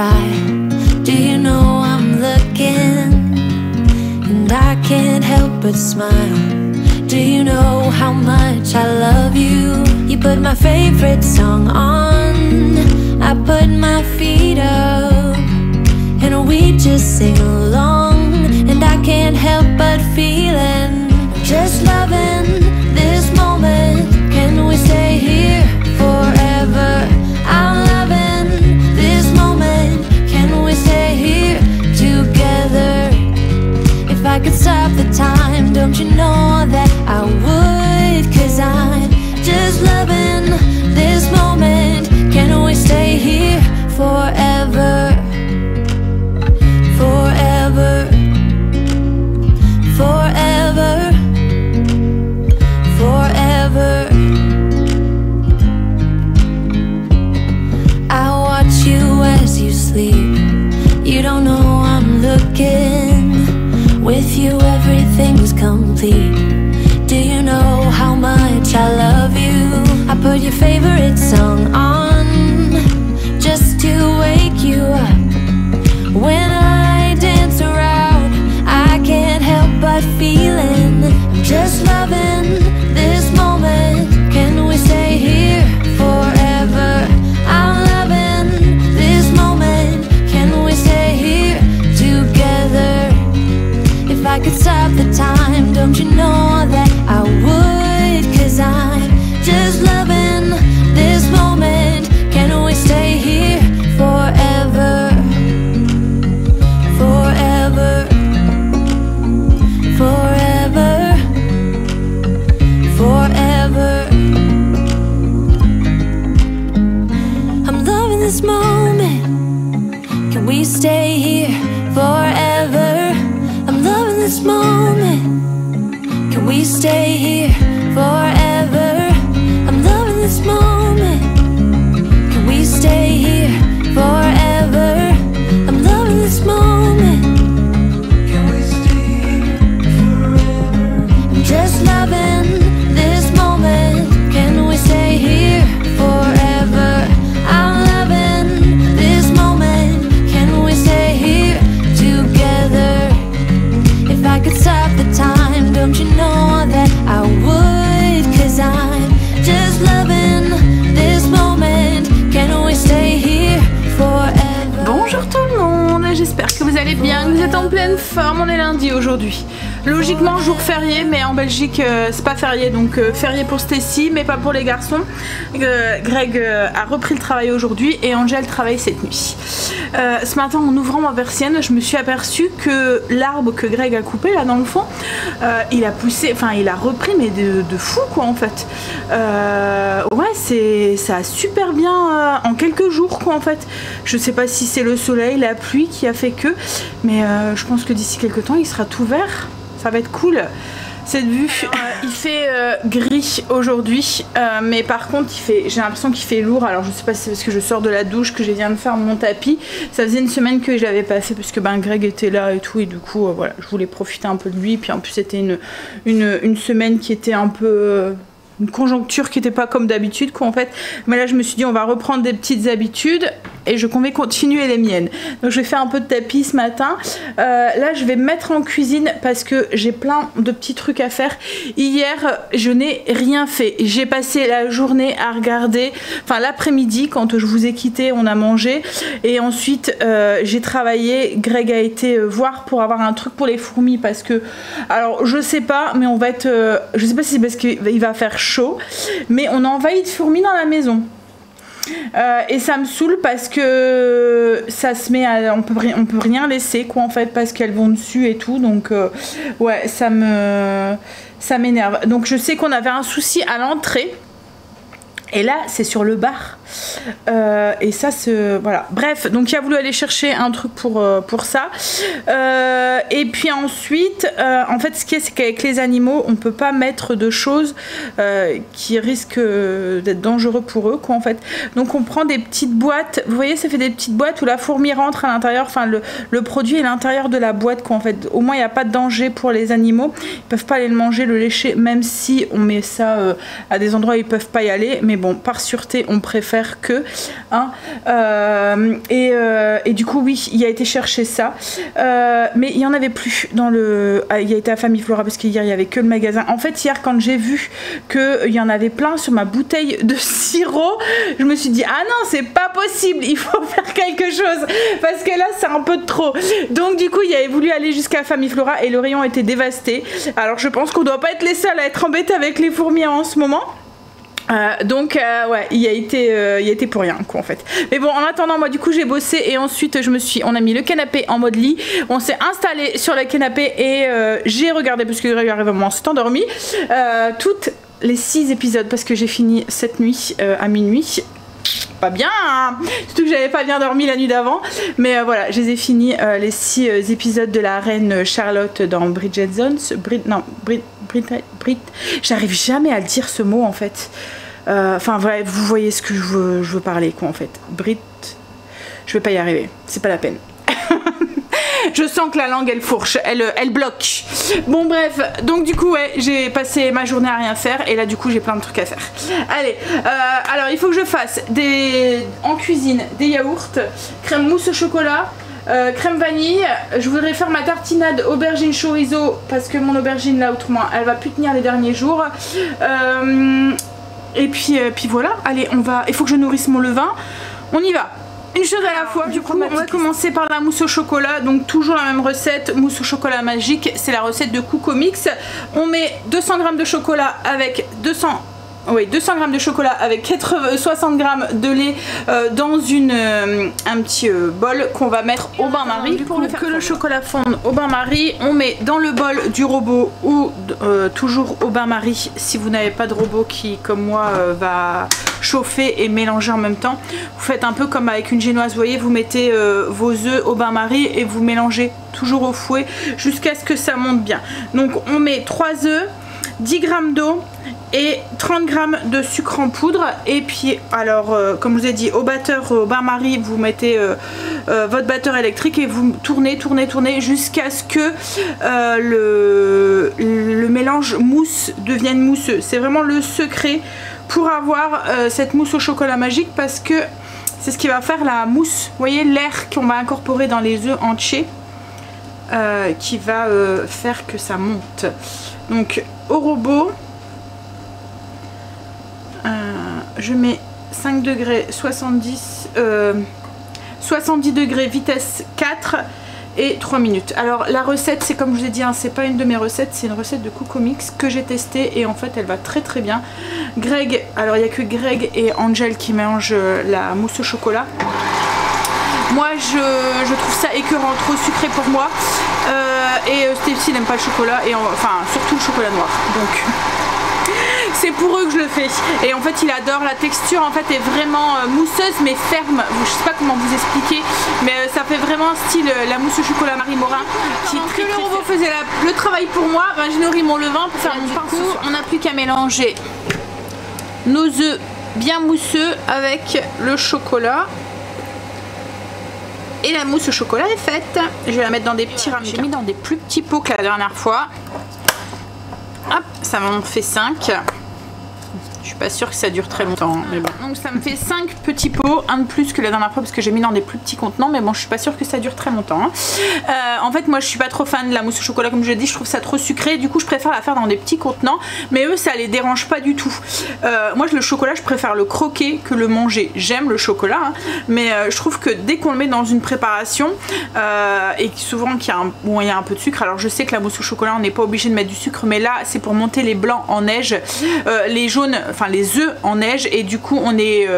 try. Do you know I'm looking? And I can't help but smile. Do you know how much I love you? You put my favorite song on, I put my feet up, and we just sing along. And I can't help but feeling, just loving this moment. Can we stay here forever? I'm loving this moment. Can we stay here together? If I could stop the time, don't you know that I would? 'Cause I'm just loving this moment. Can we stay here forever? Forever, forever, forever. I watch you as you sleep. You don't know I'm looking. With you everything's complete. Do you know how much I love you? I put your favorite song on just to wake you up. When I dance around, I can't help but feeling, I'm just loving this moment. Can we stay here forever? I'm loving this moment. Can we stay here together? If I could stop the time, don't you know that I would? 'Cause I'm just loving this moment. Can we stay here forever? Forever, forever, forever. I'm loving this moment. Can we stay here forever? I'm loving this moment. Can we stay here forever? I'm loving this moment. Can we stay here forever? I'm loving this moment. Can we stay here forever? I'm just loving this moment. Can we stay here forever? I'm loving this moment. Can we stay here together? If I could stop the time, don't you know that I would? 'Cause I'm just loving this moment. Can we stay here forever? Bonjour tout le monde, j'espère que vous allez bien, que vous êtes en pleine forme. On est lundi aujourd'hui. Logiquement jour férié, mais en Belgique c'est pas férié, donc férié pour Stacy mais pas pour les garçons. Greg a repris le travail aujourd'hui et Angel travaille cette nuit. Ce matin en ouvrant ma persienne, je me suis aperçue que l'arbre que Greg a coupé là dans le fond, il a poussé, enfin il a repris mais de fou quoi en fait. Ouais, ça a super bien en quelques jours quoi en fait. Je sais pas si c'est le soleil, la pluie qui a fait que, mais je pense que d'ici quelques temps il sera tout vert. Ça va être cool cette vue. Il fait gris aujourd'hui, mais par contre j'ai l'impression qu'il fait lourd. Alors je sais pas si c'est parce que je sors de la douche que je viens de faire mon tapis. Ça faisait une semaine que je l'avais pas fait parce que Greg était là et tout, et du coup voilà, je voulais profiter un peu de lui. Puis en plus c'était une semaine qui était un peu une conjoncture qui n'était pas comme d'habitude quoi en fait. Mais là je me suis dit on va reprendre des petites habitudes et je vais continuer les miennes. Donc je vais faire un peu de tapis ce matin. Là je vais me mettre en cuisine parce que j'ai plein de petits trucs à faire. Hier je n'ai rien fait. J'ai passé la journée à regarder, enfin l'après-midi quand je vous ai quitté, on a mangé et ensuite j'ai travaillé. Greg a été voir pour avoir un truc pour les fourmis parce que, alors je sais pas, mais on va être, je sais pas si c'est parce qu'il va faire chaud, mais on a envahi de fourmis dans la maison. Et ça me saoule parce que ça se met à, on peut rien laisser quoi en fait parce qu'elles vont dessus et tout, donc ouais ça m'énerve. Donc je sais qu'on avait un souci à l'entrée et là c'est sur le bar et ça voilà, bref, donc il a voulu aller chercher un truc pour ça et puis ensuite en fait ce qui est, c'est qu'avec les animaux on peut pas mettre de choses qui risquent d'être dangereux pour eux quoi en fait. Donc on prend des petites boîtes, vous voyez ça fait des petites boîtes où la fourmi rentre à l'intérieur, enfin le produit est à l'intérieur de la boîte quoi en fait. Au moins il n'y a pas de danger pour les animaux, ils peuvent pas aller le manger, le lécher, même si on met ça à des endroits où ils peuvent pas y aller, mais bon par sûreté on préfère faire que. Hein. Et du coup, oui, il a été chercher ça. Mais il n'y en avait plus dans le... il a été à Famille Flora parce qu'hier, il n'y avait que le magasin. En fait, hier, quand j'ai vu qu'il y en avait plein sur ma bouteille de sirop, je me suis dit, ah non, c'est pas possible, il faut faire quelque chose. Parce que là, c'est un peu trop. Donc, du coup, il avait voulu aller jusqu'à Famille Flora et le rayon était dévasté. Alors, je pense qu'on doit pas être les seuls à être embêtés avec les fourmis en ce moment. Ouais, il a été pour rien quoi en fait. Mais bon, en attendant, moi du coup j'ai bossé et ensuite on a mis le canapé en mode lit, on s'est installé sur le canapé et j'ai regardé, parce que Greg arrive à s'est endormi, toutes les 6 épisodes parce que j'ai fini cette nuit à minuit. Pas bien, hein, surtout que j'avais pas bien dormi la nuit d'avant, mais voilà, je les ai finis les 6 épisodes de la reine Charlotte dans Bridget Jones. J'arrive jamais à le dire ce mot en fait. Enfin ouais, vous voyez ce que je veux parler quoi en fait. Je vais pas y arriver, c'est pas la peine. Je sens que la langue elle fourche, elle bloque. Bon bref, donc du coup ouais, j'ai passé ma journée à rien faire et là du coup j'ai plein de trucs à faire. Allez, alors il faut que je fasse en cuisine des yaourts, crème mousse au chocolat, crème vanille. Je voudrais faire ma tartinade aubergine chorizo parce que mon aubergine là autrement elle va plus tenir les derniers jours. Et puis voilà, allez il faut que je nourrisse mon levain. On y va. Une chose à la fois, du coup on va commencer par la mousse au chocolat, donc toujours la même recette, mousse au chocolat magique, c'est la recette de Coco Mix. On met 200 g de chocolat avec 200 g de chocolat avec 60 g de lait dans un petit bol qu'on va mettre au bain-marie. Pour que le chocolat fonde au bain-marie, on met dans le bol du robot ou toujours au bain-marie si vous n'avez pas de robot qui comme moi va chauffer et mélanger en même temps. Vous faites un peu comme avec une génoise, vous voyez, vous mettez vos œufs au bain-marie et vous mélangez toujours au fouet jusqu'à ce que ça monte bien. Donc on met 3 œufs, 10 g d'eau et 30 g de sucre en poudre. Et puis alors comme je vous ai dit, au batteur au bain-marie vous mettez votre batteur électrique et vous tournez jusqu'à ce que le mélange mousse devienne mousseux. C'est vraiment le secret pour avoir cette mousse au chocolat magique, parce que c'est ce qui va faire la mousse. Vous voyez l'air qu'on va incorporer dans les œufs entiers qui va faire que ça monte. Donc au robot je mets 5 degrés 70 degrés vitesse 4 et 3 minutes. Alors la recette, c'est comme je vous ai dit, hein, c'est pas une de mes recettes, c'est une recette de Coco Mix que j'ai testée et en fait elle va très très bien. Greg, alors il n'y a que Greg et Angel qui mangent la mousse au chocolat. Moi je trouve ça écœurant, trop sucré pour moi. Et Stacey n'aime pas le chocolat, et enfin surtout le chocolat noir. Donc c'est pour eux que je le fais. Et en fait il adore, la texture en fait est vraiment mousseuse mais ferme. Je sais pas comment vous expliquer, mais ça fait vraiment style la mousse au chocolat Marie Morin. Qui est très, que le robot faisait le travail pour moi, ben, j'ai nourri mon levain pour faire mon pain. Du coup on n'a plus qu'à mélanger nos œufs bien mousseux avec le chocolat. Et la mousse au chocolat est faite. Je vais la mettre dans des petits ramequins. J'ai mis dans des plus petits pots que la dernière fois. Hop, ça m'en fait 5. Je suis pas sûre que ça dure très longtemps, mais bon. Donc ça me fait 5 petits pots, un de plus que la dernière fois parce que j'ai mis dans des plus petits contenants, mais bon je suis pas sûre que ça dure très longtemps. En fait moi je suis pas trop fan de la mousse au chocolat, comme je l'ai dit, je trouve ça trop sucré, du coup je préfère la faire dans des petits contenants, mais eux ça les dérange pas du tout. Moi le chocolat je préfère le croquer que le manger. J'aime le chocolat, hein, mais je trouve que dès qu'on le met dans une préparation et souvent qu'il y a un peu de sucre, alors je sais que la mousse au chocolat on n'est pas obligé de mettre du sucre, mais là c'est pour monter les blancs en neige, les jaunes, enfin les œufs en neige, et du coup on est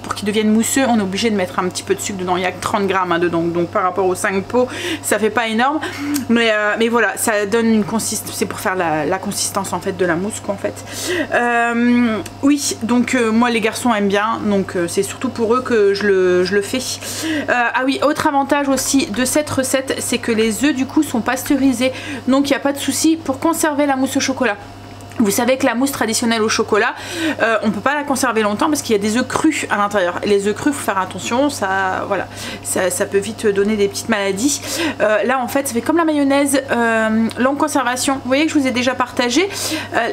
pour qu'ils deviennent mousseux on est obligé de mettre un petit peu de sucre dedans. Il y a que 30 grammes dedans, donc par rapport aux 5 pots ça fait pas énorme, mais voilà, ça donne une consistance, c'est pour faire la consistance en fait de la mousse quoi en fait. Oui, donc moi les garçons aiment bien, donc c'est surtout pour eux que je le fais. Ah oui, autre avantage aussi de cette recette, c'est que les œufs du coup sont pasteurisés, donc il n'y a pas de souci pour conserver la mousse au chocolat. Vous savez que la mousse traditionnelle au chocolat, on peut pas la conserver longtemps parce qu'il y a des œufs crus à l'intérieur. Les œufs crus, faut faire attention, ça, voilà, ça peut vite donner des petites maladies. Là, en fait, ça fait comme la mayonnaise longue conservation. Vous voyez que je vous ai déjà partagé.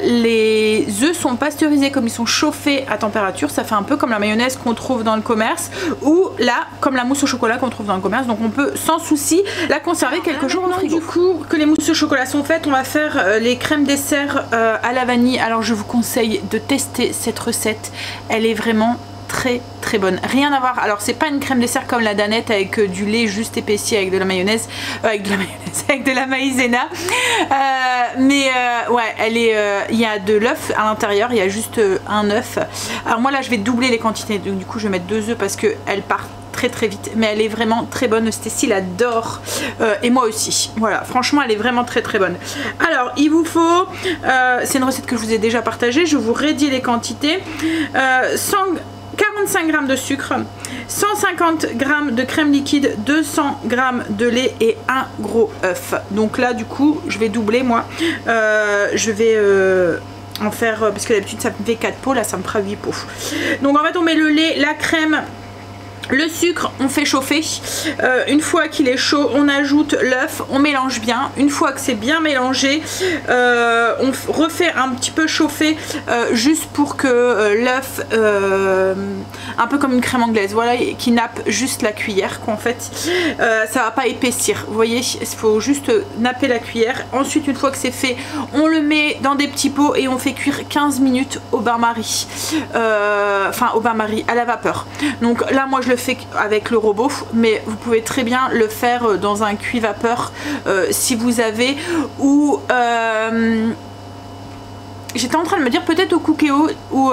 Les œufs sont pasteurisés comme ils sont chauffés à température. Ça fait un peu comme la mayonnaise qu'on trouve dans le commerce ou là, comme la mousse au chocolat qu'on trouve dans le commerce. Donc, on peut sans souci la conserver quelques jours au frigo. Du coup, que les mousses au chocolat sont faites, on va faire les crèmes dessert à la vanille. Alors je vous conseille de tester cette recette, elle est vraiment très très bonne, rien à voir. Alors c'est pas une crème dessert comme la Danette avec du lait juste épaissi avec de la mayonnaise, avec de la maïzena, mais ouais, elle est, il y a de l'œuf à l'intérieur, il y a juste un œuf. Alors moi là je vais doubler les quantités, donc du coup je vais mettre 2 œufs parce que elle part très vite, mais elle est vraiment très bonne. Stécie l'adore et moi aussi. Voilà, franchement elle est vraiment très bonne. Alors il vous faut, c'est une recette que je vous ai déjà partagée, je vous redis les quantités. 45 g de sucre, 150 g de crème liquide, 200 g de lait et un gros œuf. Donc là du coup je vais doubler moi. Je vais en faire, parce que d'habitude ça me fait 4 pots, là ça me fera 8 pots. Donc en fait on met le lait, la crème, le sucre, on fait chauffer. Une fois qu'il est chaud, on ajoute l'œuf, on mélange bien. Une fois que c'est bien mélangé, on refait un petit peu chauffer juste pour que l'œuf, un peu comme une crème anglaise, voilà, qui nappe juste la cuillère, qu'en fait ça va pas épaissir. Vous voyez, il faut juste napper la cuillère. Ensuite, une fois que c'est fait, on le met dans des petits pots et on fait cuire 15 minutes au bain-marie. Enfin, au bain-marie, à la vapeur. Donc là, moi je le fais avec le robot, mais vous pouvez très bien le faire dans un cuit vapeur si vous avez, ou j'étais en train de me dire peut-être au Cookéo ou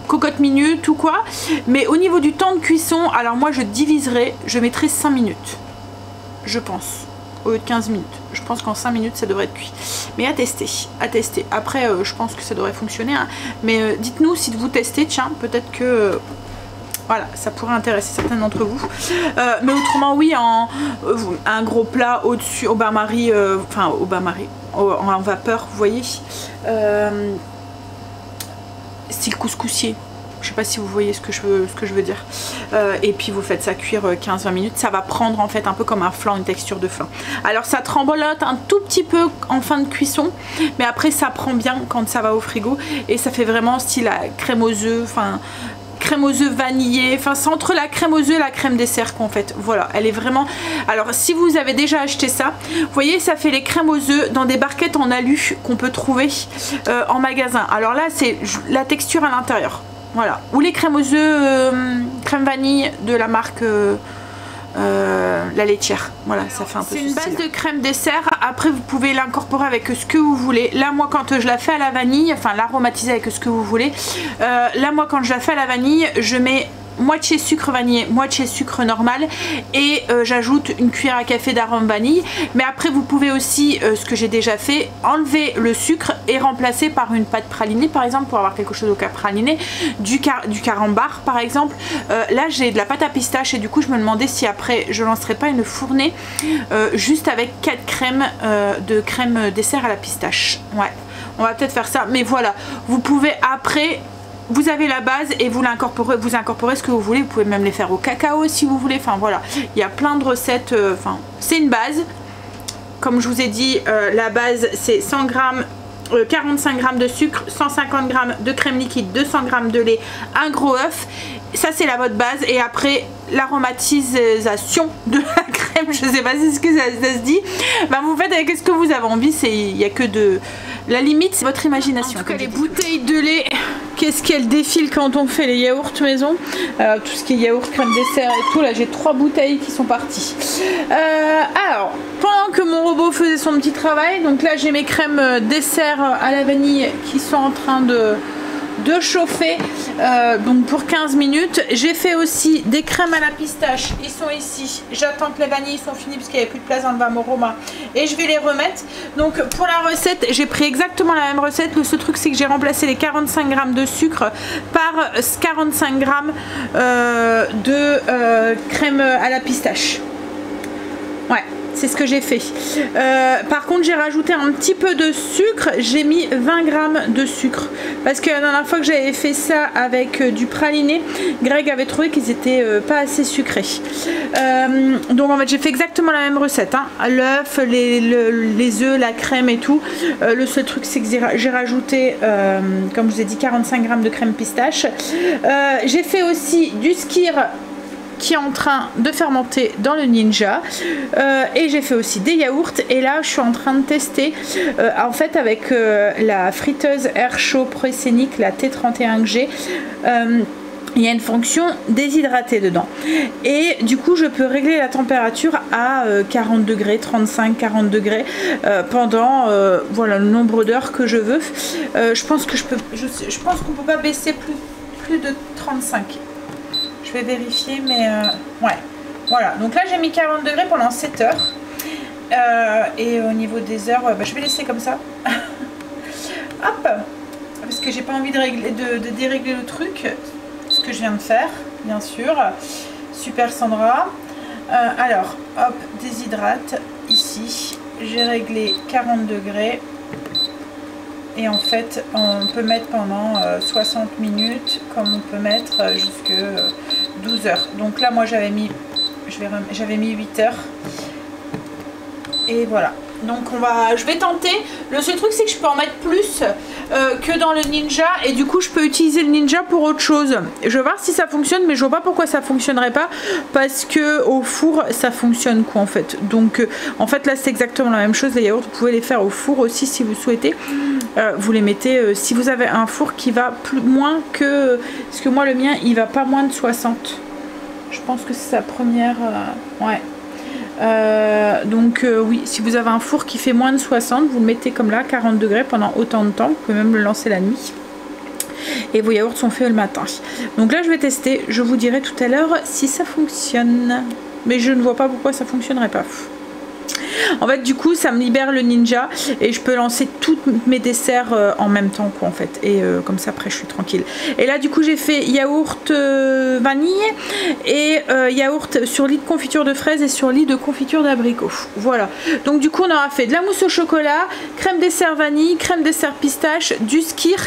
cocotte minute ou quoi, mais au niveau du temps de cuisson, alors moi je diviserai, je mettrai 5 minutes je pense au lieu de 15 minutes. Je pense qu'en 5 minutes ça devrait être cuit, mais à tester, après je pense que ça devrait fonctionner, hein. Mais dites-nous si vous testez, tiens, peut-être que voilà, ça pourrait intéresser certains d'entre vous. Mais autrement, oui, un gros plat au-dessus, au bain-marie, enfin au bain-marie, en vapeur, vous voyez, style couscoussier. Je sais pas si vous voyez ce que je veux dire. Et puis vous faites ça cuire 15-20 minutes. Ça va prendre en fait un peu comme un flan, une texture de flan. Alors ça trembolote un tout petit peu en fin de cuisson, mais après ça prend bien quand ça va au frigo. Et ça fait vraiment style crème aux œufs, enfin crème aux œufs vanillée, enfin c'est entre la crème aux œufs et la crème dessert qu'en fait, voilà, elle est vraiment. Alors si vous avez déjà acheté ça, vous voyez, ça fait les crèmes aux œufs dans des barquettes en alu qu'on peut trouver en magasin. Alors là c'est la texture à l'intérieur, voilà, ou les crèmes aux œufs crème vanille de la marque la laitière, voilà, ça fait un peu. C'est une base de crème dessert. Après vous pouvez l'incorporer avec ce que vous voulez. Là moi quand je la fais à la vanille, enfin l'aromatiser avec ce que vous voulez, là moi quand je la fais à la vanille, je mets moitié sucre vanillé, moitié sucre normal, et j'ajoute une cuillère à café d'arôme vanille. Mais après vous pouvez aussi, ce que j'ai déjà fait, enlever le sucre et remplacer par une pâte pralinée par exemple, pour avoir quelque chose au cas praliné, du carambar par exemple. Là j'ai de la pâte à pistache et du coup je me demandais si après je lancerais pas une fournée juste avec 4 crèmes de crème dessert à la pistache. Ouais, on va peut-être faire ça, mais voilà, vous pouvez après, vous avez la base et vous incorporez ce que vous voulez. Vous pouvez même les faire au cacao si vous voulez. Enfin voilà, il y a plein de recettes. Enfin, c'est une base. Comme je vous ai dit, la base c'est 100 g, 45 g de sucre, 150 g de crème liquide, 200 g de lait, un gros œuf. Ça c'est la mode base. Et après l'aromatisation de la crème, je sais pas si c'est ce que ça se dit. Ben, vous faites avec ce que vous avez envie. Il n'y a que de... La limite c'est votre imagination. En tout cas les bouteilles de lait, qu'est-ce qu'elles défilent quand on fait les yaourts maison, tout ce qui est yaourt, crème dessert et tout. Là j'ai 3 bouteilles qui sont parties. Alors pendant que mon robot faisait son petit travail, donc là j'ai mes crèmes dessert à la vanille qui sont en train de chauffer, donc pour 15 minutes. J'ai fait aussi des crèmes à la pistache, ils sont ici. J'attends que les vanilles sont finies parce qu'il n'y avait plus de place dans le Bamoroma et je vais les remettre. Donc pour la recette, j'ai pris exactement la même recette. Le seul truc c'est que j'ai remplacé les 45 g de sucre par 45 g de crème à la pistache. Ouais, c'est ce que j'ai fait. Par contre, j'ai rajouté un petit peu de sucre. J'ai mis 20 grammes de sucre. Parce que la dernière fois que j'avais fait ça avec du praliné, Greg avait trouvé qu'ils étaient pas assez sucrés. Donc en fait, j'ai fait exactement la même recette. Hein. L'œuf, les œufs, la crème et tout. Le seul truc, c'est que j'ai rajouté, comme je vous ai dit, 45 grammes de crème pistache. J'ai fait aussi du skyr qui est en train de fermenter dans le Ninja, et j'ai fait aussi des yaourts, et là je suis en train de tester en fait avec la friteuse Air Chaud Prosénic, la T31 que j'ai. Il y a une fonction déshydraté dedans, et du coup je peux régler la température à 40 degrés, 35-40 degrés pendant voilà, le nombre d'heures que je veux. Je pense que je pense qu'on peut pas baisser plus de 35. Je vais vérifier, mais ouais, voilà. Donc là j'ai mis 40 degrés pendant 7 heures, et au niveau des heures, je vais laisser comme ça. Hop, parce que j'ai pas envie de dérégler le truc, ce que je viens de faire, bien sûr. Super Sandra. Alors, hop, déshydrate ici. J'ai réglé 40 degrés. Et en fait, on peut mettre pendant 60 minutes, comme on peut mettre jusque 12 heures. Donc là, moi, j'avais mis 8 heures. Et voilà. Donc je vais tenter. Le seul truc, c'est que je peux en mettre plus que dans le Ninja, et du coup je peux utiliser le Ninja pour autre chose. Je vais voir si ça fonctionne, mais je vois pas pourquoi ça fonctionnerait pas, parce que au four ça fonctionne quoi en fait. Donc en fait là c'est exactement la même chose. Les yaourts, vous pouvez les faire au four aussi si vous souhaitez. Vous les mettez si vous avez un four qui va moins que, parce que moi le mien il va pas moins de 60. Je pense que c'est sa première ouais. Donc oui, si vous avez un four qui fait moins de 60, vous le mettez comme là, 40 degrés pendant autant de temps. Vous pouvez même le lancer la nuit, et vos yaourts sont faits le matin. Donc là je vais tester, je vous dirai tout à l'heure si ça fonctionne, mais je ne vois pas pourquoi ça fonctionnerait pas. En fait du coup ça me libère le Ninja, et je peux lancer tous mes desserts en même temps quoi en fait, et comme ça après je suis tranquille. Et là du coup j'ai fait yaourt vanille et yaourt sur lit de confiture de fraises et sur lit de confiture d'abricot. Voilà, donc du coup on aura fait de la mousse au chocolat, crème dessert vanille, crème dessert pistache, du skyr,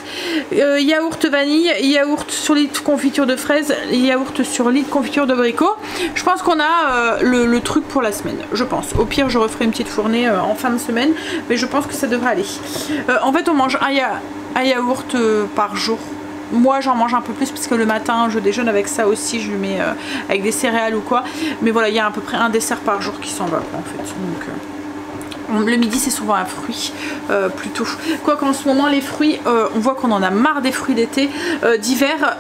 yaourt vanille, yaourt sur lit de confiture de fraises, yaourt sur lit de confiture d'abricot. Je pense qu'on a le truc pour la semaine, je pense. Au pire je referai une petite fournée en fin de semaine, mais je pense que ça devrait aller. En fait on mange un yaourt par jour. Moi j'en mange un peu plus parce que le matin je déjeune avec ça aussi, je le mets avec des céréales ou quoi, mais voilà, il y a à peu près un dessert par jour qui s'en va quoi, en fait. Donc le midi c'est souvent un fruit plutôt. Quoi qu'en ce moment les fruits, on voit qu'on en a marre des fruits d'été, d'hiver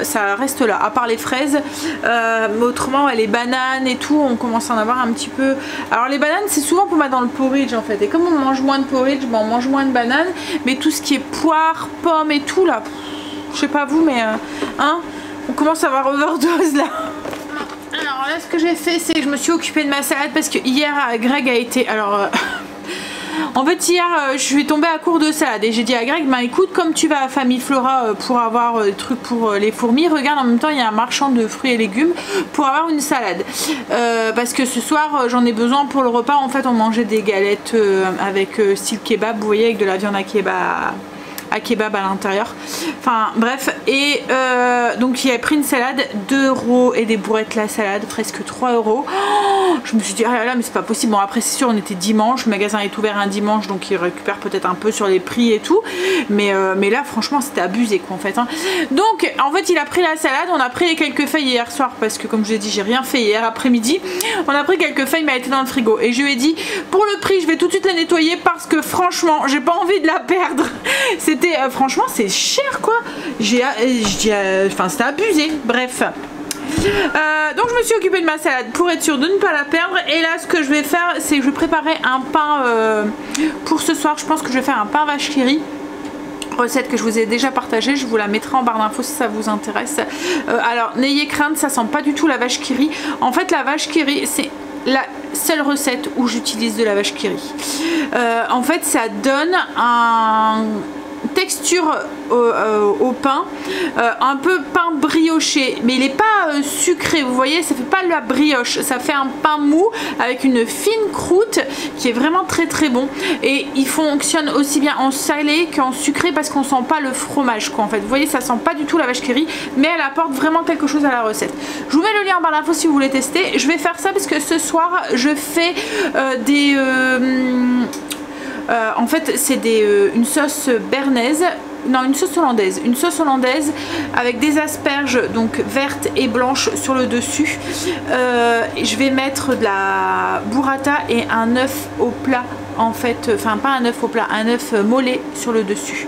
ça reste là, à part les fraises, mais autrement les bananes et tout, on commence à en avoir un petit peu. Alors les bananes c'est souvent pour mettre dans le porridge en fait, et comme on mange moins de porridge, on mange moins de bananes, mais tout ce qui est poire, pommes et tout là, je sais pas vous, mais hein, on commence à avoir overdose là. Alors là ce que j'ai fait c'est que je me suis occupée de ma salade, parce que hier Greg a été, alors en fait hier je suis tombée à court de salade, et j'ai dit à Greg, bah écoute, comme tu vas à Famille Flora pour avoir des trucs pour les fourmis, regarde en même temps il y a un marchand de fruits et légumes pour avoir une salade, parce que ce soir j'en ai besoin pour le repas. En fait on mangeait des galettes avec style kebab, vous voyez, avec de la viande à kebab à l'intérieur, enfin bref, et donc il avait pris une salade 2 € et des bourrettes la salade presque 3 €. Oh, je me suis dit ah là mais c'est pas possible. Bon après c'est sûr on était dimanche, le magasin est ouvert un dimanche donc il récupère peut-être un peu sur les prix et tout, mais là franchement c'était abusé quoi en fait hein. Donc en fait il a pris la salade, on a pris les quelques feuilles hier soir parce que comme je l'ai dit j'ai rien fait hier après-midi, on a pris quelques feuilles mais elle était dans le frigo, et je lui ai dit pour le prix je vais tout de suite la nettoyer parce que franchement j'ai pas envie de la perdre. C'était franchement c'est cher quoi, enfin c'était abusé, bref. Donc je me suis occupée de ma salade pour être sûre de ne pas la perdre, et là ce que je vais faire c'est que je vais préparer un pain pour ce soir. Je pense que je vais faire un pain vache qui rit, recette que je vous ai déjà partagée, je vous la mettrai en barre d'infos si ça vous intéresse. Alors n'ayez crainte, ça sent pas du tout la vache qui rit. En fait la vache qui rit c'est la seule recette où j'utilise de la vache qui rit. En fait ça donne un texture au pain, un peu pain brioché, mais il n'est pas sucré, vous voyez, ça fait pas de la brioche, ça fait un pain mou avec une fine croûte qui est vraiment très très bon, et il fonctionne aussi bien en salé qu'en sucré parce qu'on sent pas le fromage quoi en fait. Vous voyez, ça sent pas du tout la vache qui rit, mais elle apporte vraiment quelque chose à la recette. Je vous mets le lien en barre d'infos si vous voulez tester. Je vais faire ça parce que ce soir je fais en fait c'est une sauce bernaise, non une sauce hollandaise avec des asperges donc vertes et blanches sur le dessus. Je vais mettre de la burrata et un œuf au plat en fait, enfin pas un œuf au plat, un œuf mollet sur le dessus.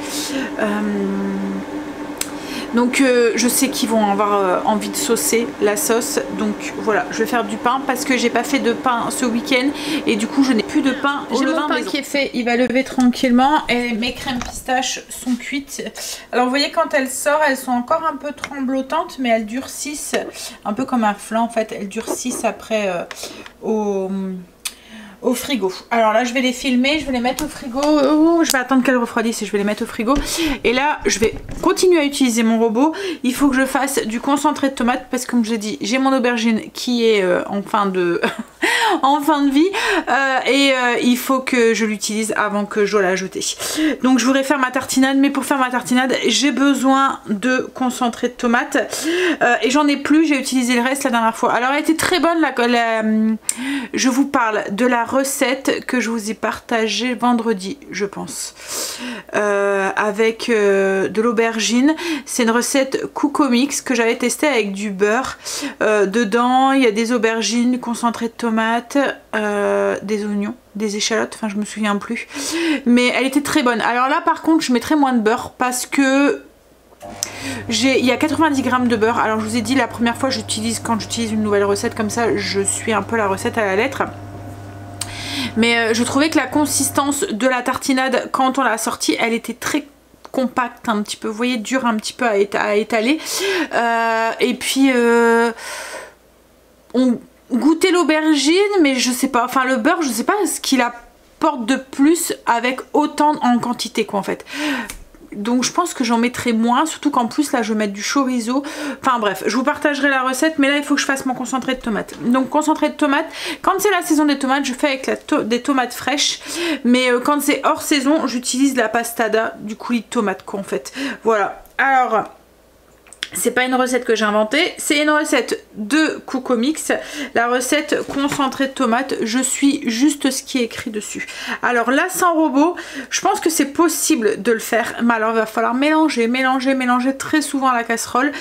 Donc je sais qu'ils vont avoir envie de saucer la sauce, donc voilà, je vais faire du pain parce que j'ai pas fait de pain ce week-end et du coup je n'ai plus de pain au levain. Mon pain qui est fait, il va lever tranquillement et mes crèmes pistaches sont cuites. Alors vous voyez, quand elles sortent, elles sont encore un peu tremblotantes mais elles durcissent, un peu comme un flan en fait, elles durcissent après au frigo. Alors là je vais les filmer, je vais les mettre au frigo, je vais attendre qu'elles refroidissent et je vais les mettre au frigo. Et là je vais continuer à utiliser mon robot. Il faut que je fasse du concentré de tomate parce que comme je l'ai dit, j'ai mon aubergine qui est en fin de vie et il faut que je l'utilise avant que je dois la jeter. Donc je voudrais faire ma tartinade, mais pour faire ma tartinade j'ai besoin de concentré de tomate et j'en ai plus, j'ai utilisé le reste la dernière fois. Alors elle était très bonne je vous parle de la recette que je vous ai partagée vendredi je pense, avec de l'aubergine. C'est une recette Coco Mix que j'avais testée avec du beurre. Dedans il y a des aubergines, concentré de tomates, des oignons, des échalotes, enfin je me souviens plus, mais elle était très bonne. Alors là par contre je mettrai moins de beurre parce que il y a 90 grammes de beurre. Alors je vous ai dit la première fois quand j'utilise une nouvelle recette comme ça, je suis un peu la recette à la lettre. Mais je trouvais que la consistance de la tartinade quand on l'a sortie, elle était très compacte un petit peu, vous voyez, dure un petit peu à étaler. Et puis on goûtait l'aubergine, mais je sais pas, enfin le beurre, je sais pas ce qu'il apporte de plus avec autant en quantité quoi en fait. Donc je pense que j'en mettrai moins, surtout qu'en plus là je vais mettre du chorizo. Enfin bref, je vous partagerai la recette, mais là il faut que je fasse mon concentré de tomate. Donc concentré de tomate, quand c'est la saison des tomates, je fais avec des tomates fraîches. Mais quand c'est hors saison, j'utilise la pastada, du coulis de tomate quoi en fait. Voilà, alors c'est pas une recette que j'ai inventée, c'est une recette de Coco Mix, la recette concentrée de tomates. Je suis juste ce qui est écrit dessus. Alors là sans robot, je pense que c'est possible de le faire, mais alors il va falloir mélanger très souvent à la casserole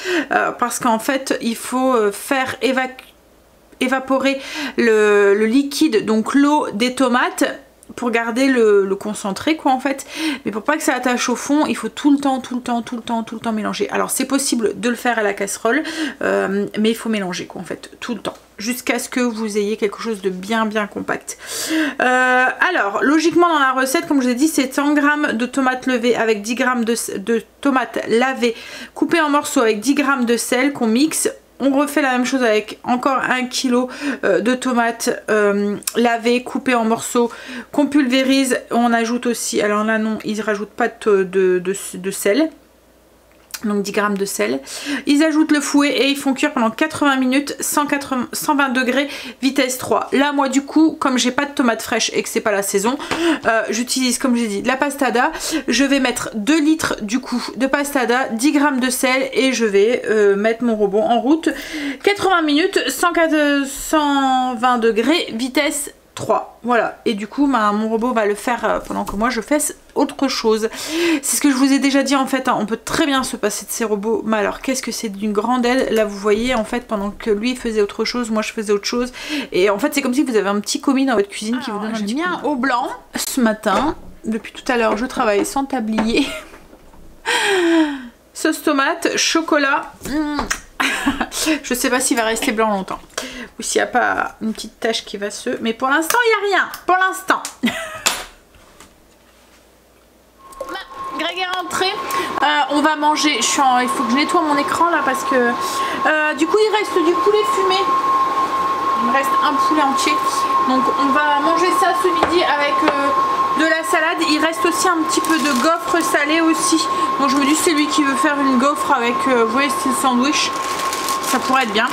parce qu'en fait il faut faire évaporer le liquide, donc l'eau des tomates, pour garder le concentré quoi en fait, mais pour pas que ça attache au fond il faut tout le temps mélanger. Alors c'est possible de le faire à la casserole mais il faut mélanger quoi en fait tout le temps jusqu'à ce que vous ayez quelque chose de bien compact. Alors logiquement dans la recette comme je vous ai dit, c'est 100 g de tomates levées avec 10 g de tomates lavées coupées en morceaux avec 10 g de sel qu'on mixe. On refait la même chose avec encore 1 kg de tomates lavées, coupées en morceaux, qu'on pulvérise. On ajoute aussi, alors là non, ils ne rajoutent pas de sel. Donc 10 g de sel. Ils ajoutent le fouet et ils font cuire pendant 80 minutes, 120 degrés, vitesse 3. Là moi du coup, comme j'ai pas de tomates fraîches et que c'est pas la saison, j'utilise comme j'ai dit de la pastada. Je vais mettre 2 litres du coup de pastada, 10 g de sel et je vais mettre mon robot en route. 80 minutes, 120 degrés, vitesse 3. Voilà, et du coup mon robot va le faire pendant que moi je fais autre chose. C'est ce que je vous ai déjà dit en fait, hein, on peut très bien se passer de ces robots, mais alors qu'est-ce que c'est d'une grande aide. Là vous voyez en fait, pendant que lui faisait autre chose, moi je faisais autre chose, et en fait c'est comme si vous avez un petit commis dans votre cuisine qui vous donne un petit coup de main. Au blanc ce matin, depuis tout à l'heure je travaille sans tablier. Sauce tomate, chocolat. Je sais pas s'il va rester blanc longtemps ou s'il n'y a pas une petite tache qui va se... Mais pour l'instant il n'y a rien, pour l'instant. Greg est rentré, on va manger. Il faut que je nettoie mon écran là parce que du coup il reste du poulet fumé. Il me reste un poulet entier Donc on va manger ça ce midi avec de la salade. Il reste aussi un petit peu de gaufres salées aussi. Donc je me dis c'est lui qui veut faire une gaufre avec, vous voyez, style sandwich. Ça pourrait être bien.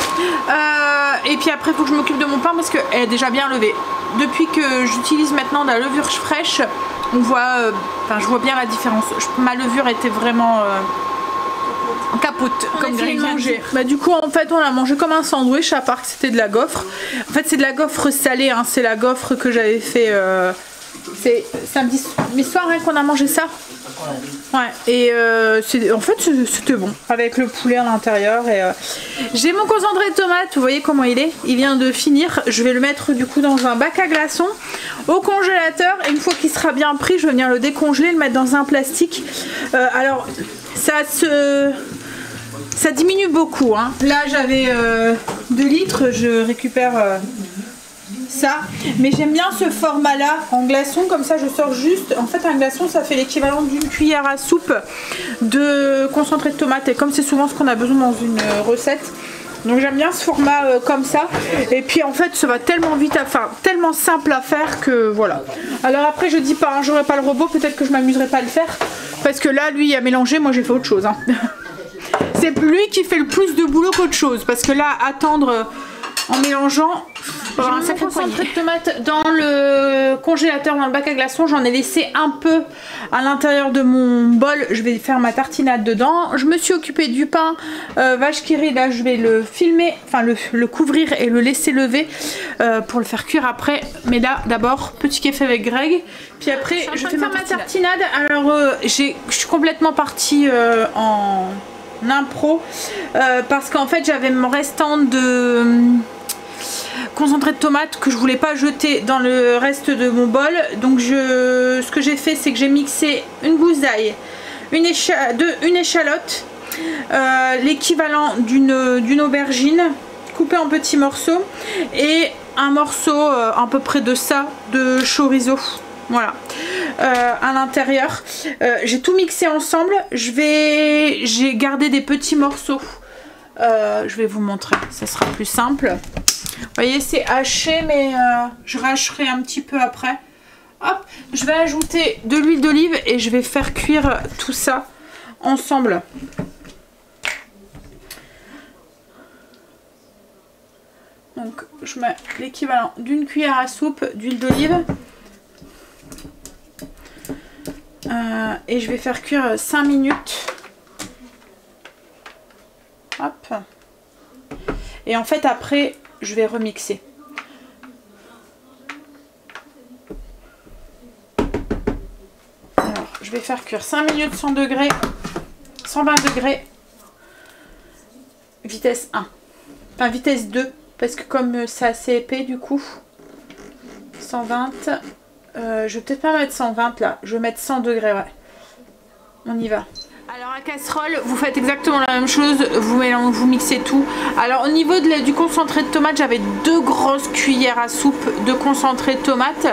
Et puis après il faut que je m'occupe de mon pain parce qu'elle est déjà bien levée. Depuis que j'utilise maintenant de la levure fraîche, on voit, je vois bien la différence. Ma levure était vraiment capote comme Greg manger. Bah du coup en fait on a mangé comme un sandwich à part que c'était de la gaufre. En fait c'est de la gaufre salée, hein. C'est la gaufre que j'avais fait c'est samedi soir hein, qu'on a mangé ça. Ouais, et en fait c'était bon avec le poulet à l'intérieur. Et j'ai mon concentré de tomate, vous voyez comment il est, il vient de finir. Je vais le mettre du coup dans un bac à glaçons au congélateur et une fois qu'il sera bien pris je vais venir le décongeler, le mettre dans un plastique. Alors ça diminue beaucoup hein. Là j'avais 2 litres, je récupère ça, mais j'aime bien ce format là en glaçon, comme ça je sors juste, en fait un glaçon ça fait l'équivalent d'une cuillère à soupe de concentré de tomate et comme c'est souvent ce qu'on a besoin dans une recette, donc j'aime bien ce format comme ça. Et puis en fait ça va tellement vite à faire, tellement simple à faire que voilà. Alors après je dis pas, hein, j'aurai pas le robot, peut-être que je m'amuserai pas à le faire parce que là lui il a mélangé, moi j'ai fait autre chose hein. C'est lui qui fait le plus de boulot qu'autre chose parce que là attendre en mélangeant. Un sacré concentré de tomate dans le congélateur, dans le bac à glaçons, j'en ai laissé un peu à l'intérieur de mon bol. Je vais faire ma tartinade dedans. Je me suis occupée du pain vache qui rit, là je vais le filmer, enfin le couvrir et le laisser lever pour le faire cuire après. Mais là d'abord petit café avec Greg, puis après je fais ma tartinade. Alors je suis complètement partie en impro parce qu'en fait j'avais mon restant de concentré de tomate que je voulais pas jeter dans le reste de mon bol, donc ce que j'ai fait c'est que j'ai mixé une gousse d'ail, une échalote, l'équivalent d'une aubergine coupée en petits morceaux et un morceau à peu près de ça de chorizo. Voilà, à l'intérieur j'ai tout mixé ensemble. J'ai gardé des petits morceaux, je vais vous montrer, ça sera plus simple. Vous voyez c'est haché mais je hacherai un petit peu après. Hop, je vais ajouter de l'huile d'olive et je vais faire cuire tout ça ensemble. Donc je mets l'équivalent d'une cuillère à soupe d'huile d'olive. Et je vais faire cuire 5 minutes. Hop. Et en fait après je vais remixer. Alors je vais faire cuire 5 minutes 100 degrés, 120 degrés, vitesse 1. Enfin vitesse 2 parce que comme c'est assez épais du coup. 120. Je vais peut-être pas mettre 120 là, je vais mettre 100 degrés, ouais. On y va. Alors à casserole, vous faites exactement la même chose, vous mixez tout. Alors au niveau du concentré de tomate, j'avais 2 grosses cuillères à soupe de concentré de tomate.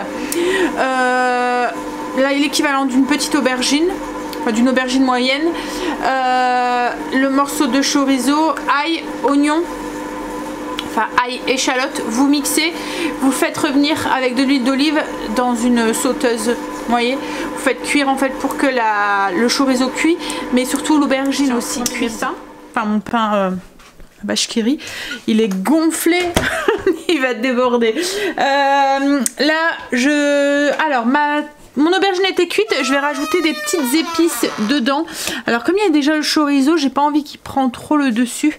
Là l'équivalent d'une petite aubergine, enfin d'une aubergine moyenne. Le morceau de chorizo, ail, oignon. Enfin ail, échalote, vous mixez, vous faites revenir avec de l'huile d'olive dans une sauteuse, vous voyez, vous faites cuire en fait pour que le chorizo cuit, mais surtout l'aubergine aussi cuit ça. Enfin mon pain vache qui rit, il est gonflé, il va déborder. Alors mon aubergine était cuite, je vais rajouter des petites épices dedans. Alors comme il y a déjà le chorizo, j'ai pas envie qu'il prenne trop le dessus.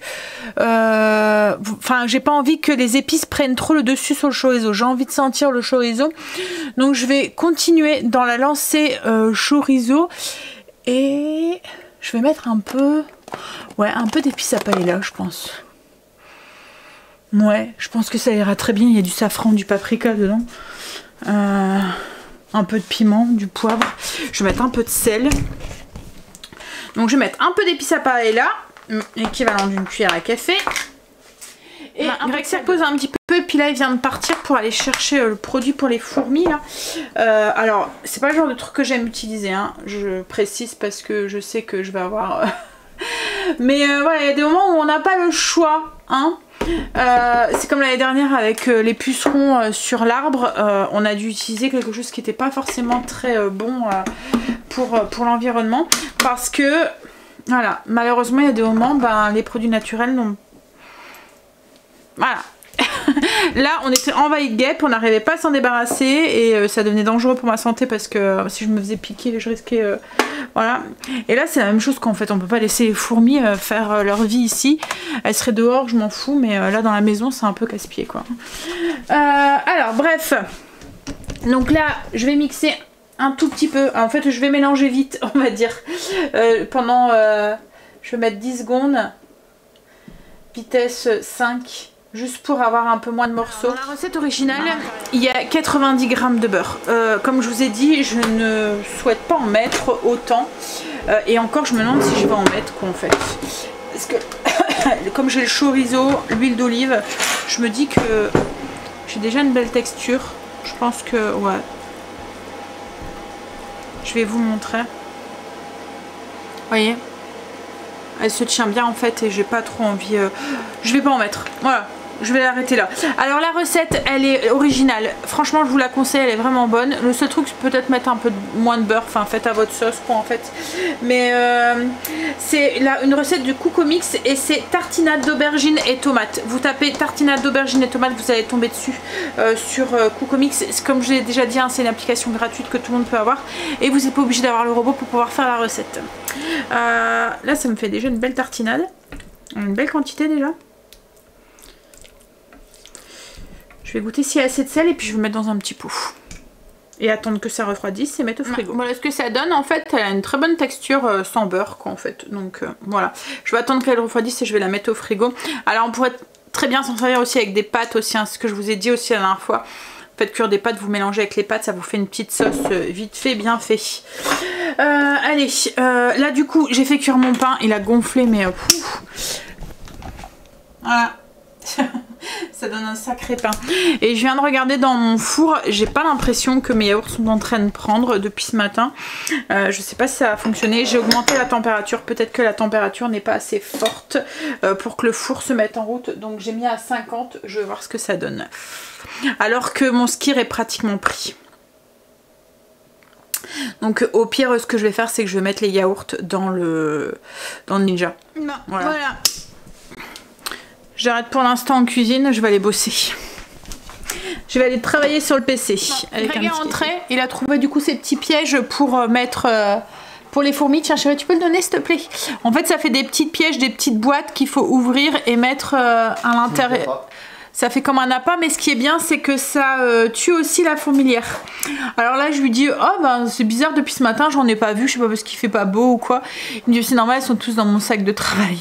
Enfin j'ai pas envie que les épices prennent trop le dessus sur le chorizo. J'ai envie de sentir le chorizo. Donc je vais continuer dans la lancée chorizo. Et je vais mettre un peu d'épices à paella je pense. Ouais, je pense que ça ira très bien. Il y a du safran, du paprika dedans. Un peu de piment, du poivre. Je vais mettre un peu de sel. Donc je vais mettre un peu d'épices à paella, l'équivalent d'une cuillère à café. Et Greg s'y repose un petit peu, puis là il vient de partir pour aller chercher le produit pour les fourmis là. Alors c'est pas le genre de truc que j'aime utiliser, hein. Je précise parce que je sais que je vais avoir... Mais voilà, il y a des moments où on n'a pas le choix, hein. C'est comme l'année dernière avec les pucerons sur l'arbre. On a dû utiliser quelque chose qui n'était pas forcément très bon pour l'environnement. Parce que, voilà, malheureusement, il y a des moments, ben, les produits naturels n'ont... Voilà. Là on était envahi de guêpes, on n'arrivait pas à s'en débarrasser et ça devenait dangereux pour ma santé parce que si je me faisais piquer je risquais voilà. Et là c'est la même chose qu'en fait on peut pas laisser les fourmis faire leur vie ici, elles seraient dehors je m'en fous, mais là dans la maison c'est un peu casse-pied quoi. Alors bref, donc là je vais mixer un tout petit peu, en fait je vais mélanger vite on va dire pendant je vais mettre 10 secondes, vitesse 5, juste pour avoir un peu moins de morceaux. Dans la recette originale, il y a 90 g de beurre. Comme je vous ai dit, je ne souhaite pas en mettre autant. Et encore, je me demande si je vais en mettre quoi en fait. Parce que comme j'ai le chorizo, l'huile d'olive, je me dis que j'ai déjà une belle texture. Je pense que ouais. Je vais vous montrer. Vous voyez ? Elle se tient bien en fait et j'ai pas trop envie. Je vais pas en mettre. Voilà. Je vais l'arrêter là. Alors la recette elle est originale. Franchement je vous la conseille, elle est vraiment bonne. Le seul truc c'est peut-être mettre un peu moins de beurre. Enfin faites à votre sauce quoi en fait. Mais c'est une recette du Coco Mix et c'est tartinade d'aubergine et tomates. Vous tapez tartinade d'aubergine et tomates, vous allez tomber dessus sur Coco Mix. Comme je l'ai déjà dit, hein, c'est une application gratuite que tout le monde peut avoir. Et vous n'êtes pas obligé d'avoir le robot pour pouvoir faire la recette. Là ça me fait déjà une belle tartinade. Une belle quantité déjà. Je vais goûter s'il y a assez de sel et puis je vais mettre dans un petit pot. Et attendre que ça refroidisse et mettre au frigo. Voilà ce que ça donne. En fait, elle a une très bonne texture sans beurre quoi en fait. Donc voilà. Je vais attendre qu'elle refroidisse et je vais la mettre au frigo. Alors on pourrait très bien s'en servir aussi avec des pâtes aussi. Hein, ce que je vous ai dit aussi la dernière fois. Faites cuire des pâtes, vous mélangez avec les pâtes, ça vous fait une petite sauce vite fait, bien fait. Allez, là du coup j'ai fait cuire mon pain. Il a gonflé mais... voilà. Ça donne un sacré pain. Et je viens de regarder dans mon four, j'ai pas l'impression que mes yaourts sont en train de prendre depuis ce matin. Je sais pas si ça a fonctionné. J'ai augmenté la température, peut-être que la température n'est pas assez forte pour que le four se mette en route. Donc j'ai mis à 50, je vais voir ce que ça donne. Alors que mon skir est pratiquement pris. Donc au pire ce que je vais faire c'est que je vais mettre les yaourts dans le Ninja. Voilà. J'arrête pour l'instant en cuisine, je vais aller bosser. Je vais aller travailler sur le PC. Greg est rentré, il a trouvé du coup ces petits pièges pour mettre pour les fourmis. Tiens chérie, tu peux le donner s'il te plaît? En fait ça fait des petits pièges, des petites boîtes qu'il faut ouvrir et mettre à l'intérieur. Ça fait comme un appât, mais ce qui est bien c'est que ça tue aussi la fourmilière. Alors là je lui dis oh ben c'est bizarre depuis ce matin j'en ai pas vu, je sais pas parce qu'il fait pas beau ou quoi. Il me dit c'est normal, ils sont tous dans mon sac de travail.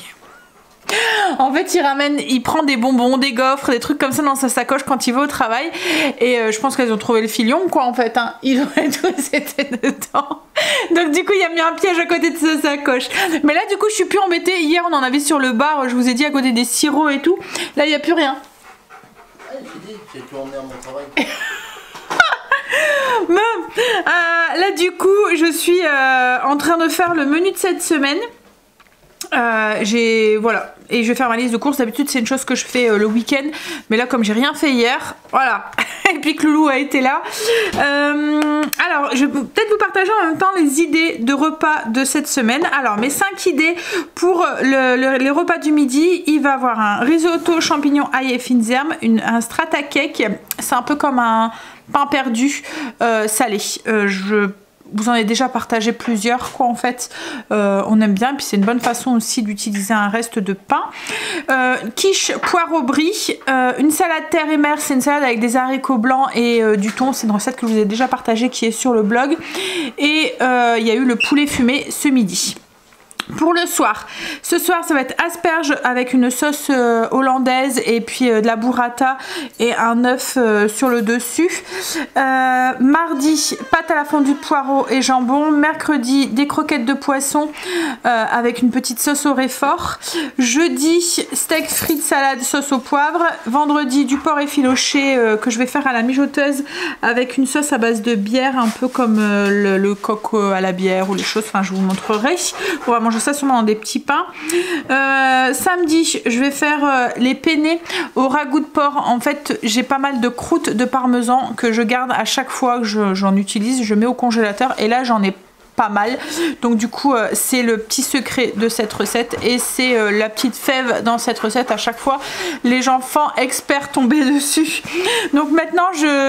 En fait il prend des bonbons, des gaufres, des trucs comme ça dans sa sacoche quand il va au travail. Et je pense qu'elles ont trouvé le filion quoi en fait hein. Ils auraient tous été dedans. Donc du coup il a mis un piège à côté de sa sacoche. Mais là du coup je suis plus embêtée. Hier on en avait sur le bar, je vous ai dit à côté des sirops et tout. Là il n'y a plus rien. J'ai tout emmené à mon travail. Bon, là du coup je suis en train de faire le menu de cette semaine. Voilà, et je vais faire ma liste de courses. D'habitude c'est une chose que je fais le week-end, mais là comme j'ai rien fait hier, voilà. Et puis que Loulou a été là, alors je vais peut-être vous partager en même temps les idées de repas de cette semaine. Alors mes 5 idées pour les repas du midi. Il va y avoir un risotto champignons ail et fines herbes, un strata cake, c'est un peu comme un pain perdu salé. Vous en avez déjà partagé plusieurs quoi en fait, on aime bien, puis c'est une bonne façon aussi d'utiliser un reste de pain. Quiche poireau brie, une salade terre et mer, c'est une salade avec des haricots blancs et du thon, c'est une recette que je vous ai déjà partagée qui est sur le blog. Et il y a eu le poulet fumé ce midi. Pour le soir, ce soir ça va être asperges avec une sauce hollandaise et puis de la burrata et un œuf sur le dessus. Mardi, pâte à la fondue de poireaux et jambon. Mercredi, des croquettes de poisson avec une petite sauce au réfort. Jeudi, steak frites salade sauce au poivre. Vendredi, du porc effiloché que je vais faire à la mijoteuse avec une sauce à base de bière, un peu comme le coq à la bière ou les choses, enfin je vous montrerai. On va manger manger ça sûrement dans des petits pains. Samedi, je vais faire les penne au ragoût de porc. En fait, j'ai pas mal de croûtes de parmesan que je garde à chaque fois que j'en utilise. Je mets au congélateur et là, j'en ai pas mal, donc du coup c'est le petit secret de cette recette et c'est la petite fève dans cette recette. À chaque fois les enfants experts tombaient dessus, donc maintenant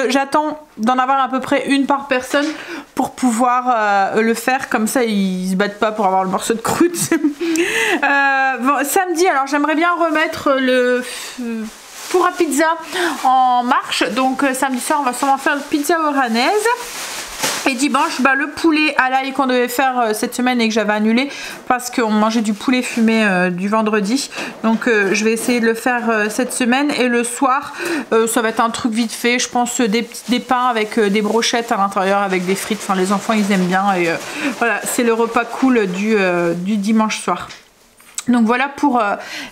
j'attends d'en avoir à peu près une par personne pour pouvoir le faire, comme ça ils se battent pas pour avoir le morceau de croûte. Bon, samedi, alors j'aimerais bien remettre le four à pizza en marche, donc samedi soir on va sûrement faire une pizza oranaise. Et dimanche, bah, le poulet à l'ail qu'on devait faire cette semaine et que j'avais annulé parce qu'on mangeait du poulet fumé du vendredi. Donc je vais essayer de le faire cette semaine. Et le soir, ça va être un truc vite fait. Je pense des pains avec des brochettes à l'intérieur avec des frites. Enfin, les enfants, ils aiment bien. Et voilà, c'est le repas cool du dimanche soir. Donc voilà pour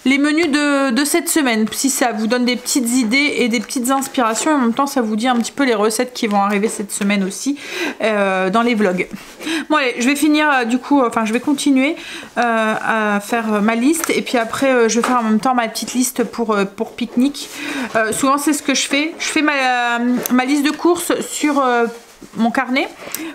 les menus de cette semaine. Si ça vous donne des petites idées et des petites inspirations, en même temps ça vous dit un petit peu les recettes qui vont arriver cette semaine aussi dans les vlogs. Bon allez, je vais finir du coup, enfin je vais continuer à faire ma liste et puis après je vais faire en même temps ma petite liste pour pique-nique. Souvent c'est ce que je fais. Je fais ma liste de courses sur mon carnet,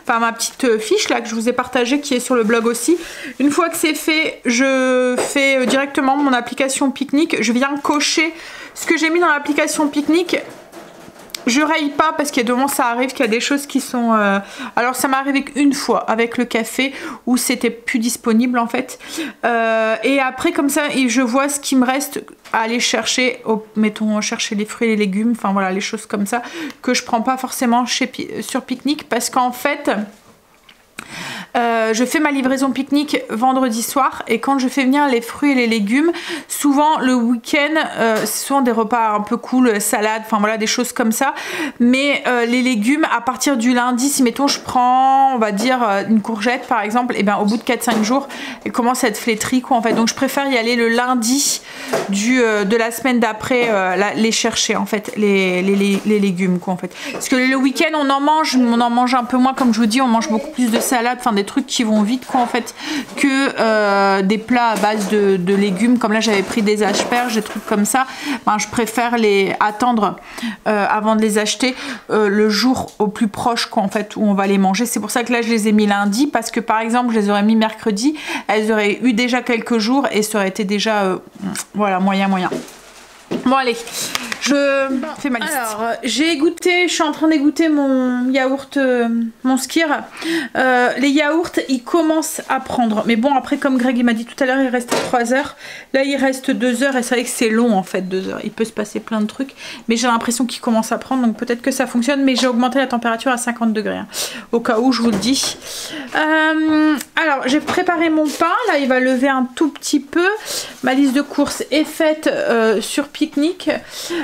enfin ma petite fiche là que je vous ai partagée qui est sur le blog aussi. Une fois que c'est fait, je fais directement mon application Picnic. Je viens cocher ce que j'ai mis dans l'application Picnic. Je raye pas parce qu'il y a des moments ça arrive qu'il y a des choses qui sont... Alors ça m'est arrivé une fois avec le café où c'était plus disponible en fait. Et après comme ça je vois ce qui me reste à aller chercher, mettons chercher les fruits et les légumes, enfin voilà les choses comme ça que je prends pas forcément sur Picnic parce qu'en fait... je fais ma livraison Picnic vendredi soir et quand je fais venir les fruits et les légumes, souvent le week-end, c'est souvent des repas un peu cool, salade, enfin voilà des choses comme ça, mais les légumes à partir du lundi, si mettons je prends on va dire une courgette par exemple, et bien au bout de 4-5 jours elle commence à être flétrie quoi en fait, donc je préfère y aller le lundi de la semaine d'après les chercher en fait les légumes quoi en fait, parce que le week-end on en mange un peu moins comme je vous dis, on mange beaucoup plus de salade, enfin des trucs qui vont vite quoi en fait que des plats à base de légumes, comme là j'avais pris des asperges, des trucs comme ça, ben, je préfère les attendre avant de les acheter le jour au plus proche quoi en fait où on va les manger. C'est pour ça que là je les ai mis lundi, parce que par exemple je les aurais mis mercredi, elles auraient eu déjà quelques jours et ça aurait été déjà voilà moyen. Bon allez, je fais ma liste. Alors j'ai goûté, je suis en train d'égoutter mon yaourt, mon Skyr. Les yaourts ils commencent à prendre, mais bon après comme Greg il m'a dit tout à l'heure il restait 3 heures, là il reste 2 heures et c'est vrai que c'est long en fait 2 heures, il peut se passer plein de trucs, mais j'ai l'impression qu'il commence à prendre, donc peut-être que ça fonctionne, mais j'ai augmenté la température à 50 degrés hein, au cas où je vous le dis. Alors j'ai préparé mon pain, là il va lever un tout petit peu, ma liste de courses est faite sur Picnic.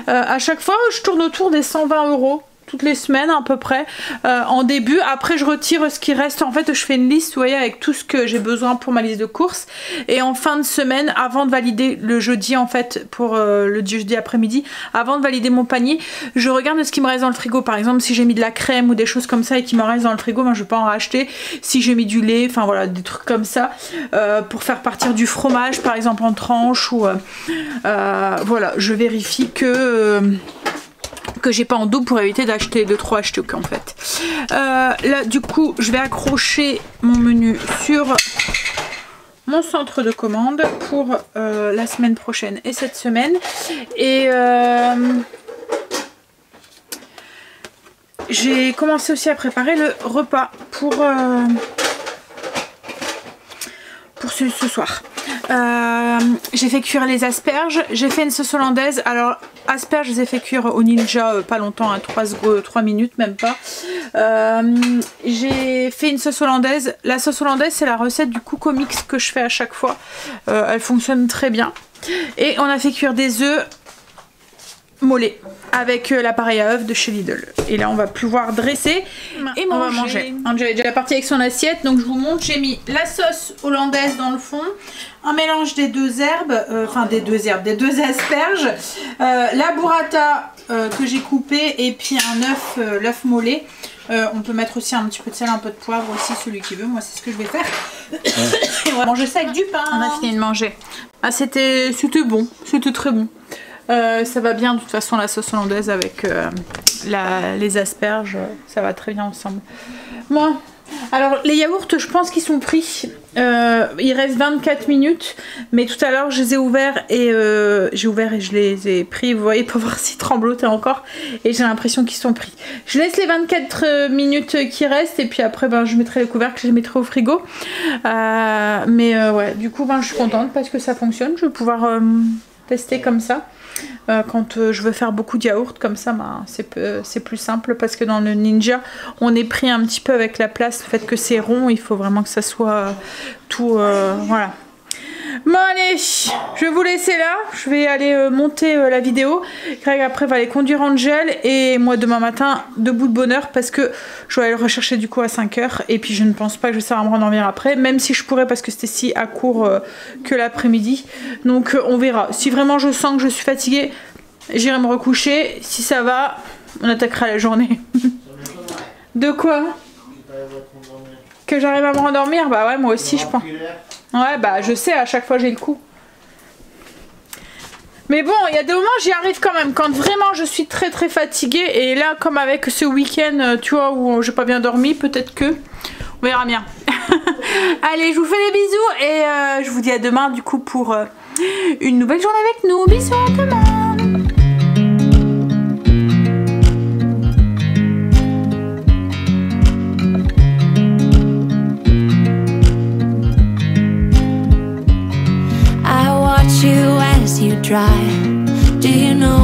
À chaque fois je tourne autour des 120 € toutes les semaines à peu près en début. Après je retire ce qui reste, en fait je fais une liste vous voyez avec tout ce que j'ai besoin pour ma liste de courses, et en fin de semaine avant de valider le jeudi en fait pour le jeudi après-midi, avant de valider mon panier, je regarde ce qui me reste dans le frigo. Par exemple si j'ai mis de la crème ou des choses comme ça et qui me reste dans le frigo, ben, je vais pas en racheter. Si j'ai mis du lait, enfin voilà des trucs comme ça pour faire partir du fromage par exemple en tranches ou voilà je vérifie que j'ai pas en double pour éviter d'acheter de trop acheter en fait. Là du coup je vais accrocher mon menu sur mon centre de commande pour la semaine prochaine et cette semaine, et j'ai commencé aussi à préparer le repas pour ce soir. J'ai fait cuire les asperges, j'ai fait une sauce hollandaise. Alors asperges je les ai fait cuire au Ninja pas longtemps, hein, 3 minutes même pas. J'ai fait une sauce hollandaise. La sauce hollandaise c'est la recette du Coco Mix que je fais à chaque fois, elle fonctionne très bien. Et on a fait cuire des œufs mollets avec l'appareil à œufs de chez Lidl. Et là on va pouvoir dresser et on va manger. Angela est déjà partie avec son assiette, donc je vous montre, j'ai mis la sauce hollandaise dans le fond, un mélange des deux herbes, des deux asperges, la burrata que j'ai coupée et puis un œuf, l'œuf mollet. On peut mettre aussi un petit peu de sel, un peu de poivre aussi, celui qui veut. Moi, c'est ce que je vais faire. Et on va manger ça avec du pain. On a fini de manger. Ah, c'était bon. C'était très bon. Ça va bien, de toute façon, la sauce hollandaise avec les asperges. Ça va très bien ensemble. Moi... Alors les yaourts, je pense qu'ils sont pris. Il reste 24 minutes, mais tout à l'heure je les ai ouverts et je les ai pris. Vous voyez, pour voir s'ils tremblotaient encore, et j'ai l'impression qu'ils sont pris. Je laisse les 24 minutes qui restent et puis après je mettrai les couvercles, je les mettrai au frigo. Ouais, du coup je suis contente parce que ça fonctionne. Je vais pouvoir tester comme ça. Quand je veux faire beaucoup de yaourt comme ça, c'est plus simple parce que dans le Ninja on est pris un petit peu avec la place, le fait que c'est rond, il faut vraiment que ça soit tout voilà. Bon allez, je vais vous laisser là, je vais aller monter la vidéo. Greg après va aller conduire Angel et moi demain matin debout de bonne heure parce que je vais aller le rechercher du coup à 5 h et puis je ne pense pas que je vais savoir me rendormir après, même si je pourrais parce que c'était si à court que l'après-midi. Donc on verra, si vraiment je sens que je suis fatiguée, j'irai me recoucher, si ça va, on attaquera la journée. De quoi? Que j'arrive à me rendormir? Bah ouais, moi aussi je pense. Ouais, bah je sais, à chaque fois j'ai le coup. Mais bon, il y a des moments j'y arrive quand même, quand vraiment je suis très fatiguée. Et là, comme avec ce week-end, tu vois, où j'ai pas bien dormi, peut-être que... On verra bien. Allez, je vous fais des bisous et je vous dis à demain du coup pour une nouvelle journée avec nous. Bisous, à demain. You as you drive, do you know